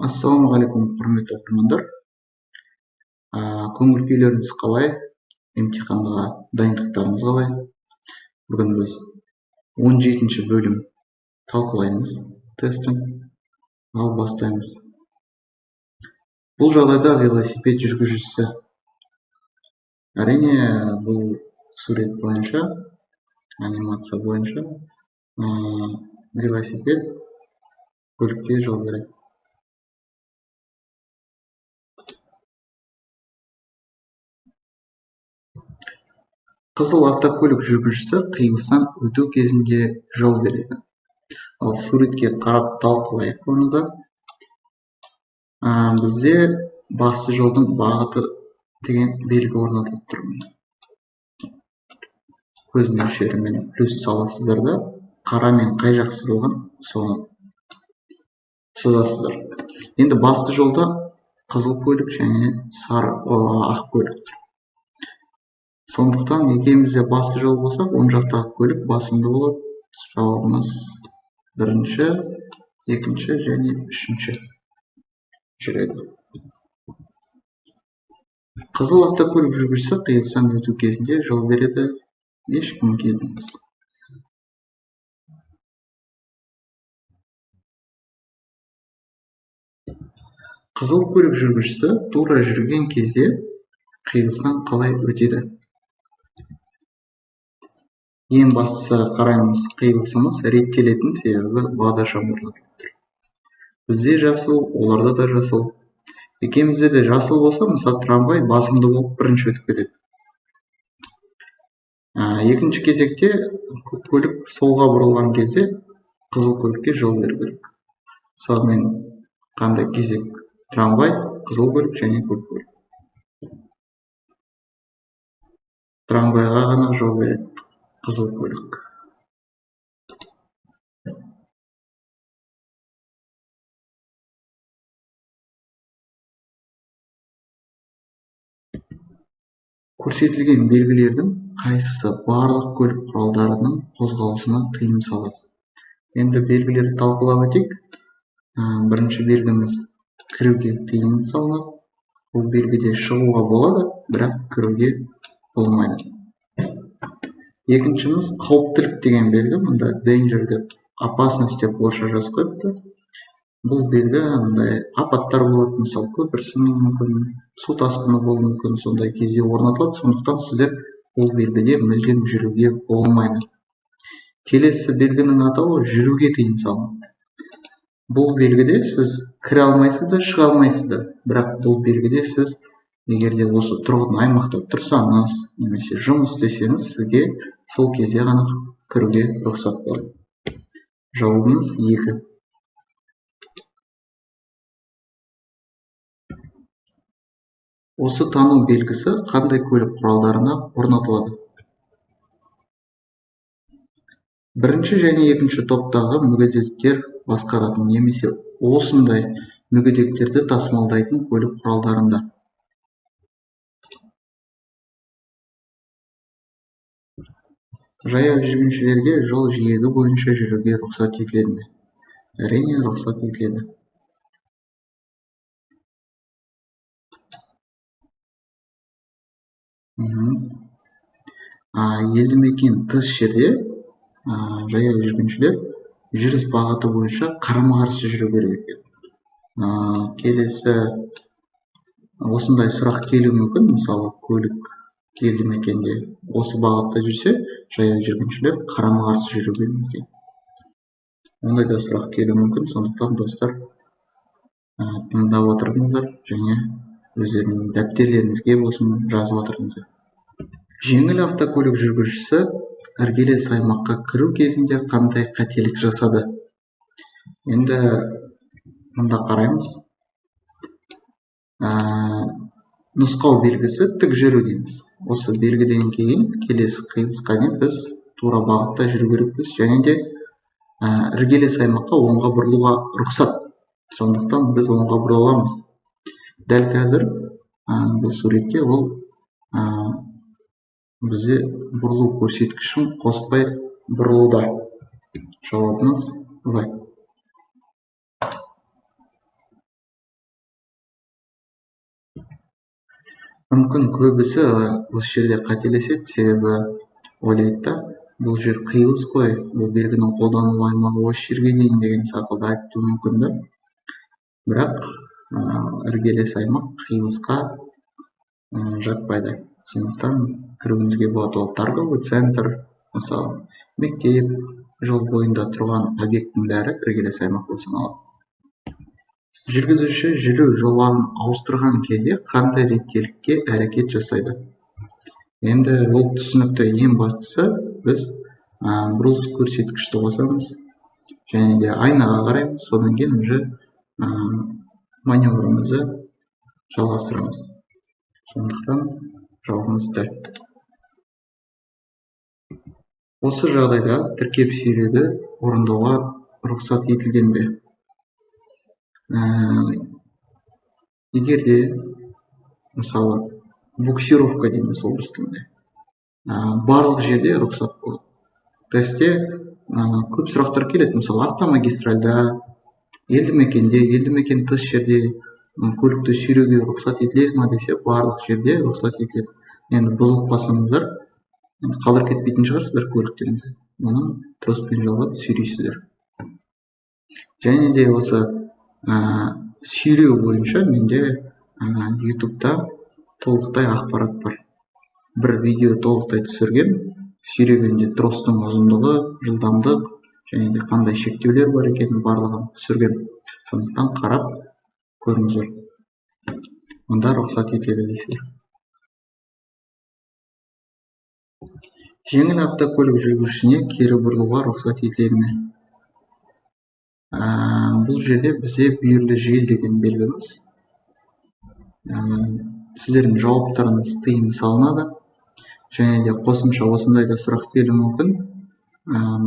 Ассалаумағалейкум, құрметті оқырмандар. Көңіл күйлеріңіз қалай? Емтиханға дайындықтарыңыз қалай? Бүгін біз 17-ші бөлім талқылаймыз тесттің. Ал бастаймыз. Бұл жағдайда велосипед жүргізушісі. Әрине, бұл сурет бойынша, анимация бойынша велосипед көлікке жол береді. Қызыл автокөлік жүргізушісі қиылыстан өту кезінде жол береді. Ал суретке қарап талқылайық оны да. Бізде басты жолдың бағыты деген белгі орнатылып тұр. Көз мөлшерімен плюс саласыздар да, қара мен қай жақ сызылған соны сызасыздар. Енді басты жолда қызыл көлік және ақ көлік тұр. Сондықтан екеумізде басты жол болсақ, оң жақтағы көлік басымды болады. Жауабымыз бірінші, екінші және үшінші жүреді. Қызыл автокөлік жүргізушісі қиылыстан өту кезінде жол береді. Ешкімге дейміз. Қызыл көлік жүргізушісі тура жүрген кезде қиылыстан қалай өтеді? Ең бастысы қараймыз, қиылысымыз реттелетін себебі бағдаршам орнатылып тұр. Бізде жасыл, оларда да жасыл. Екеумізде де жасыл болса, мысалы трамвай басымды болып бірінші өтіп кетеді. Екінші кезекте көлік солға бұрылған кезде қызыл көлікке жол беру керек. Мысалы мен қандай кезек? Трамвай, қызыл көлік және көк көлік. Трамвайға ғана жол береді қызыл көлік. Көрсетілген белгілердің қайсысы барлық көлік құралдарының қозғалысына тыйым салады? Енді белгілерді талқылап өтейік. Бірінші белгіміз кіруге тыйым салынады. Бұл белгіде шығуға болады, бірақ кіруге болмайды. Екіншіміз қауіптілік деген белгі, мұнда danger деп, опасность деп орысша жазып қойыпты. Бұл белгі апаттар болады, мысалы көпір сынуы мүмкін, су тасқыны болуы мүмкін, сондай кезде орнатылады. Сондықтан сіздер бұл белгіде мүлдем жүруге болмайды. Келесі белгінің атауы жүруге тыйым салынады. Бұл белгіде сіз кіре алмайсыздар, шыға алмайсыздар. Бірақ бұл белгіде сіз егерде осы тұрғын аймақта тұрсаңыз, немесе жұмыс істесеңіз, сізге сол кезде ғана кіруге рұқсат бар. Жауабымыз 2. Осы тану белгісі қандай көлік құралдарына орнатылады? Бірінші және екінші топтағы мүгедектер басқаратын немесе осындай мүгедектерді тасымалдайтын көлік құралдарында. Жаяу жүргіншілерге жол жиегі бойынша жүруге рұқсат етіледі ме? Әрине, рұқсат етіледі. Елді мекен тыс жерде жаяу жүргіншілер жүріс бағыты бойынша қарама-қарсы жүру керек екен. Келесі осындай сұрақ келуі мүмкін, мысалы көлік елді мекенде осы бағытта жүрсе, жаяу жүргіншілер қарама-қарсы жүру керек екен. Ондай да сұрақ келуі мүмкін, сондықтан достар тыңдап отырыңыздар және өздеріңіздің дәптерлеріңізге болсын жазып отырыңыздар. Жеңіл автокөлік жүргізушісі іргелес аймаққа кіру кезінде қандай қателік жасады? Енді мұнда қараймыз. Нұсқау белгісі тік жүру дейміз. Осы белгіден кейін келесі қиылысқа дейін біз тура бағытта жүру керекпіз, және де іргелес аймаққа оңға бұрылуға рұқсат. Сондықтан біз оңға бұрыла аламыз. Дәл қазір бұл суретте ол бізде бұрылу көрсеткішін қоспай бұрылуда. Жауабымыз В. мүмкін көбісі осы жерде қателеседі, себебі ойлайды да бұл жер қиылыс қой, бұл белгінің қолданылу аймағы осы жерге дейін деген сақылды айтуы мүмкін да. Бірақ іргелес аймақ қиылысқа жатпайды. Сондықтан кіруімізге болады. Ол торговый центр, мысалы мектеп, жол бойында тұрған объекттің бәрі іргелес аймақ болып саналады. Жүргізуші жүру жолағын ауыстырған кезде қандай реттелікке әрекет жасайды? Енді ол түсінікті. Ең бастысы біз бұрылыс көрсеткішті қосамыз және де айнаға қараймыз, содан кейін уже маневрымызды жалғастырамыз. Сондықтан жауабымыз дәл. Осы жағдайда тіркеп сүйреуді орындауға рұқсат етілген бе? Егер де мысалы буксировка дейміз орыс тілінде, барлық жерде рұқсат болады. Тестте көп сұрақтар келеді. Мысалы автомагистральда, елді мекен тыс жерде көлікті сүйреуге рұқсат етіледі ма десе, барлық жерде рұқсат етіледі. Енді бұзылып қалсаңыздар, қалдырып кетпейтін шығарсыздар көліктеріңізді. Оны троспен жалғап сүйрейсіздер. Және де осы сүйреу бойынша менде ютубта толықтай ақпарат бар. Бір видео толықтай түсірген, сүйрегенде тростың ұзындығы, жылдамдық және де қандай шектеулер бар екенін барлығын түсірген. Сондықтан қарап көріңіздер. Онда рұқсат етеді дейсіздер. Жеңіл автокөлік жүргізушісіне кері бұрылуға рұқсат етіледі ме? Бұл жерде бізде бүйірлі жел деген белгіміз. Сіздердің жауаптарыңыз тыйым салынады. Және де қосымша осындай да сұрақ келуі мүмкін.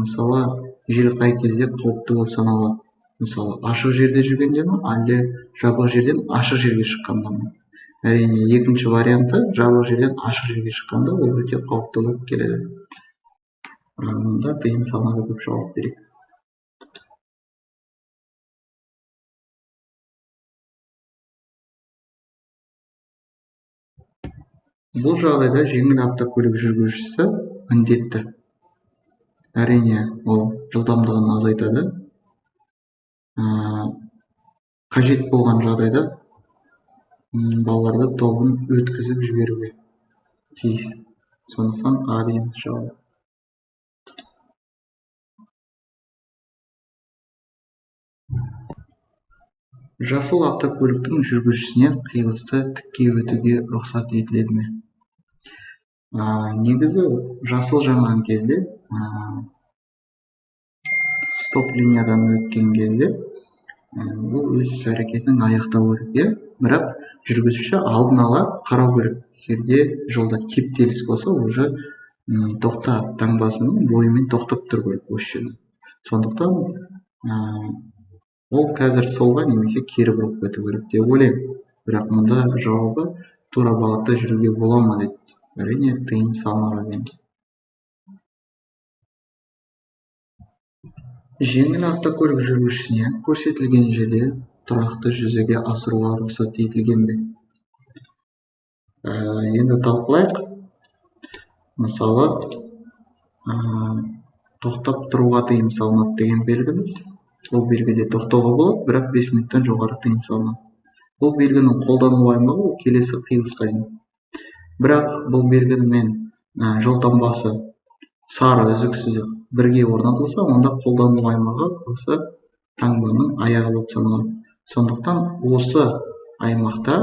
Мысалы, жел қай кезде қауіпті болып саналады? Мысалы, ашық жерде жүргенде ме, әлде жабық жерден ашық жерге шыққанда ма? Әрине, екінші варианты жабық жерден ашық жерге шыққанда ол өте қауіпті болып келеді. Мұнда тыйым салынады деп жауап берейік. Бұл жағдайда жеңіл автокөлік жүргізушісі міндетті. Әрине, ол жылдамдығын азайтады. Қажет болған жағдайда балаларды тобын өткізіп жіберуге тиіс. Сондықтан А дейміз жауап. Жасыл автокөліктің жүргізушісіне қиылысты тікке өтуге рұқсат етіледі ме? Негізі жасыл жанған кезде, стоп линиядан өткен кезде, бұл өз әрекетінің аяқтауы керек. Бірақ жүргізуші алдын ала қарау керек. Жерде жолда кептеліс болса, уже тоқта таңбасының бойымен тоқтап тұру керек осы жерде. Сондықтан ол қазір солға немесе кері бұрып кету керек деп ойлаймын. Бірақ мұнда жауабы тура бағытта жүруге бола ма дейді. Әрине, тыйым салынады дейміз. Жеңіл автокөлік жүргізушісіне көрсетілген жерде тұрақты жүзеге асыруға рұқсат етілген бе? Енді талқылайық. Мысалы, тоқтап тұруға тыйым салынады деген белгіміз. Бұл белгіде тоқтауға болады, бірақ 5 минуттан жоғары тыйым салынады. Бұл белгінің қолданылу аймағы ол келесі қиылысқа дейін. Бірақ бұл белгімен жол таңбасы сары үзіксіз бірге орнатылса, онда қолданылу аймағы осы таңбаның аяғы болып саналады. Сондықтан осы аймақта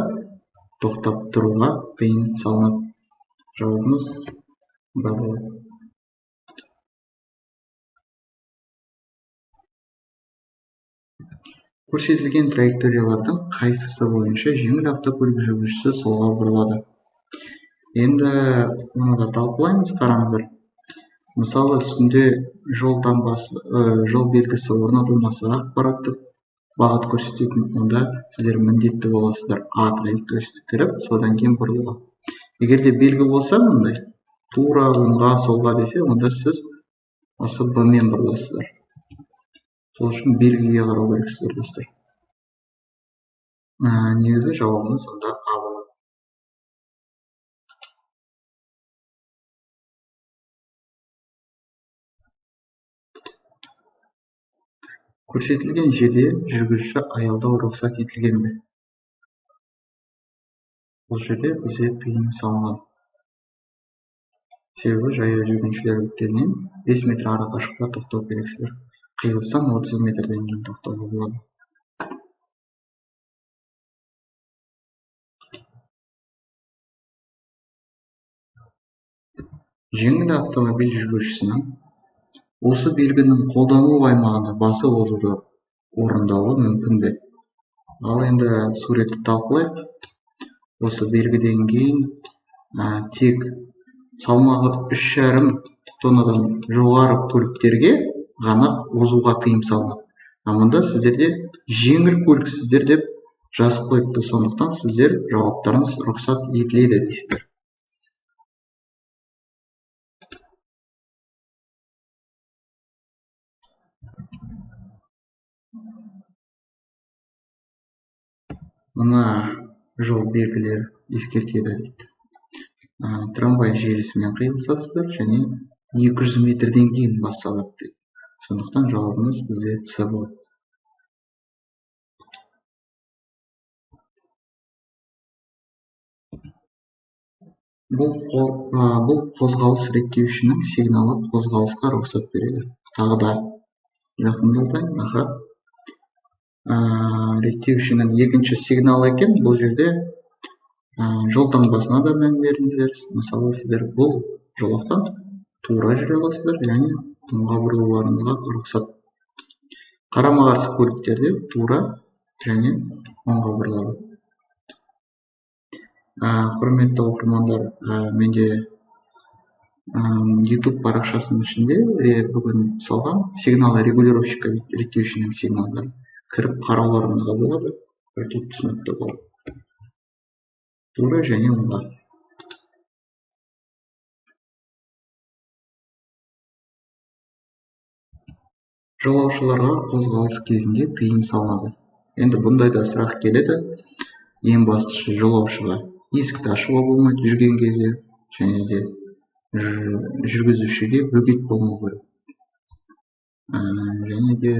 тоқтап тұруға тыйым салынады. Жауабымыз Б болады. Көрсетілген траекториялардың қайсысы бойынша жеңіл автокөлік жүргізушісі солға бұрылады? Енді мұны да талқылаймыз, қараңыздар. Мысалы, үстінде жол таңбасы, жол белгісі орнатылмаса, ақпараттық бағыт көрсететін, онда сіздер міндетті боласыздар А траекториясына кіріп, содан кейін бұрылуға. Егер де белгі болса, мындай тура оңға, солға десе, онда сіз осы Б мен бұрыласыздар. Сол үшін белгіге қарау керексіздер, достар. Негізі жауабымыз онда А болады. Көрсетілген жерде жүргізуші аялдау рұқсат етілген бе? Бұл жерде бізде тыйым салынған. Себебі жаяу жүргіншілер өткелінен 5 метр ара қашықта тоқтау керексіздер. Қиылыстан 30 метрден кейін тоқтауға болады. Жеңіл автомобиль жүргізушісінің осы белгінің қолданылу аймағында басып озуды орындауы мүмкін бе? Ал енді суретті талқылайық. Осы белгіден кейін тек салмағы 3,5 тоннадан жоғары көліктерге ғана озуға тыйым салынады. Мұнда сіздерде жеңіл көліксіздер деп жазып қойыпты, сондықтан сіздер жауаптарыңыз рұқсат етіледі дейсіздер. Мына жол белгілер ескертеді дейді. Трамвай желісімен қиылысасыздар және 200 метрден кейін басталады дейді. Сондықтан жауабымыз бізде С болады. Бұл қозғалыс реттеушінің сигналы қозғалысқа рұқсат береді. Тағы да жақындатайын. Реттеушінің екінші сигналы екен. Бұл жерде жол таңбасына да мән беріңіздер. Мысалы, сіздер бұл жолақтан тура жүре аласыздар, және оңға бұрылуларыңызға рұқсат. Қарама-қарсы көліктерде тура және оңға бұрылады. Құрметті оқырмандар, менде YouTube парақшасының ішінде бүгін салған сигналы регулировщика реттеушінің сигналдары. Кіріп қарауларыңызға болады, өте түсінікті болады. Тура және оңға. Жолаушыларға қозғалыс кезінде тыйым салынады. Енді бұндайда сұрақ келеді. Ең бастысы жолаушыға есікті ашуға болмайды жүрген кезде, және де жүргізушіге бөгет болмау керек. Және де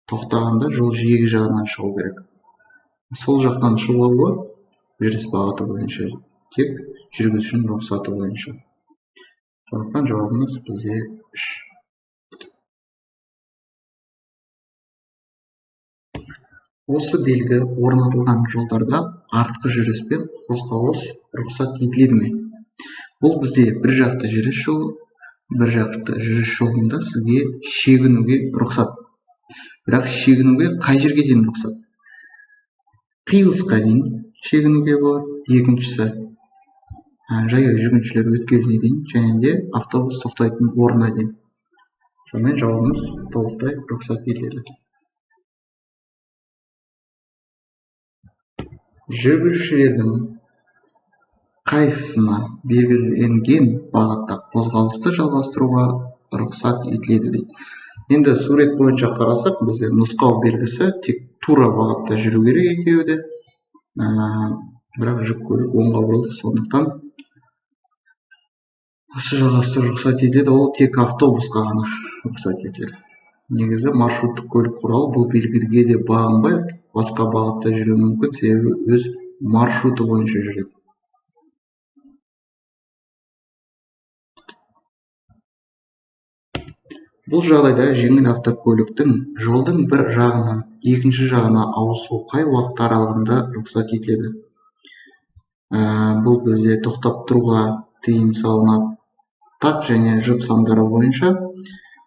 тоқтағанда жол жиегі жағынан шығу керек. Сол жақтан шығуға болады, жүріс бағыты бойынша, тек жүргізушінің рұқсаты бойынша. Сондықтан жауабымыз бізде 3. Осы белгі орнатылған жолдарда артқы жүріс пен қозғалыс рұқсат етіледі ме? Бұл бізде бір жақты жүріс жолы, бір жақты жүріс жолында сізге шегінуге рұқсат. Бірақ шегінуге қай жерге дейін рұқсат? Қиылысқа дейін шегінуге болады. Екіншісі жаяу жүргіншілер өткеліне дейін, және де автобус тоқтайтын орнына дейін. Сонымен жауабымыз толықтай рұқсат етіледі. Жүргізушілердің қайсысына белгіленген бағытта қозғалысты жалғастыруға рұқсат етіледі дейді. Енді сурет бойынша қарасақ, бізде нұсқау белгісі тек тура бағытта жүру керек екеуі де. Бірақ жүк көлік оңға бұрылды, сондықтан осы жалғастыру рұқсат етіледі. Ол тек автобусқа ғана рұқсат етіледі. Негізі маршруттық көлік құралы бұл белгіге де бағынбай, басқа бағытта жүру мүмкін, себебі өз маршруты бойынша жүреді. Бұл жағдайда жеңіл автокөліктің жолдың бір жағынан екінші жағына ауысу қай уақыт аралығында рұқсат етіледі? Бұл бізде тоқтап тұруға тыйым салынады. Тақ және жұп сандары бойынша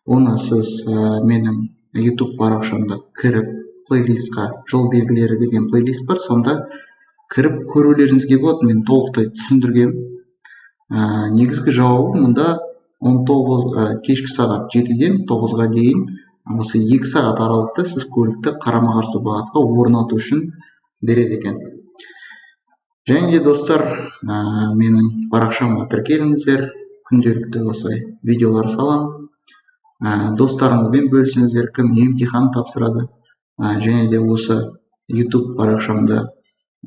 оны сіз менің YouTube парақшамда кіріп плейлистқа жол белгілері деген плейлист бар, сонда кіріп көрулеріңізге болады. Мен толықтай түсіндіргем. Негізгі жауабы мұнда 19 кешкі сағат 7-ден 9-ға дейін осы 2 сағат аралықта сіз көлікті қарама-қарсы бағытқа орнату үшін береді екен. Және де достар, менің парақшама тіркеліңіздер, күнделікті осылай видеолар салам. Достарыңызбен бөлісіңіздер, кім емтихан тапсырады. Және де осы YouTube парақшамда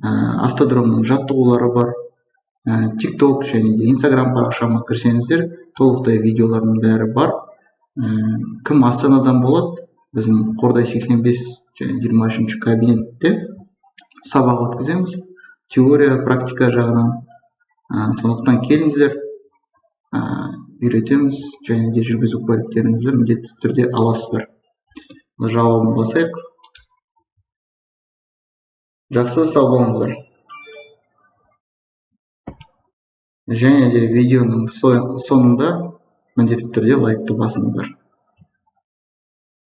автодромның жаттығулары бар. TikTok және де Instagram парақшама кірсеңіздер, толықтай видеолардың бәрі бар. кім Астанадан болады? Біздің Қордай 85 және 23 кабинетте сабақ өткіземіз. Теория, практика жағынан. Сондықтан келіңіздер, үйретеміз, және де жүргізу куәліктеріңізді міндетті түрде аласыздар. Жауабын басайық. Жақсы, сау болыңыздар. Және де видеоның соңында міндетті түрде лайкты басыңыздар.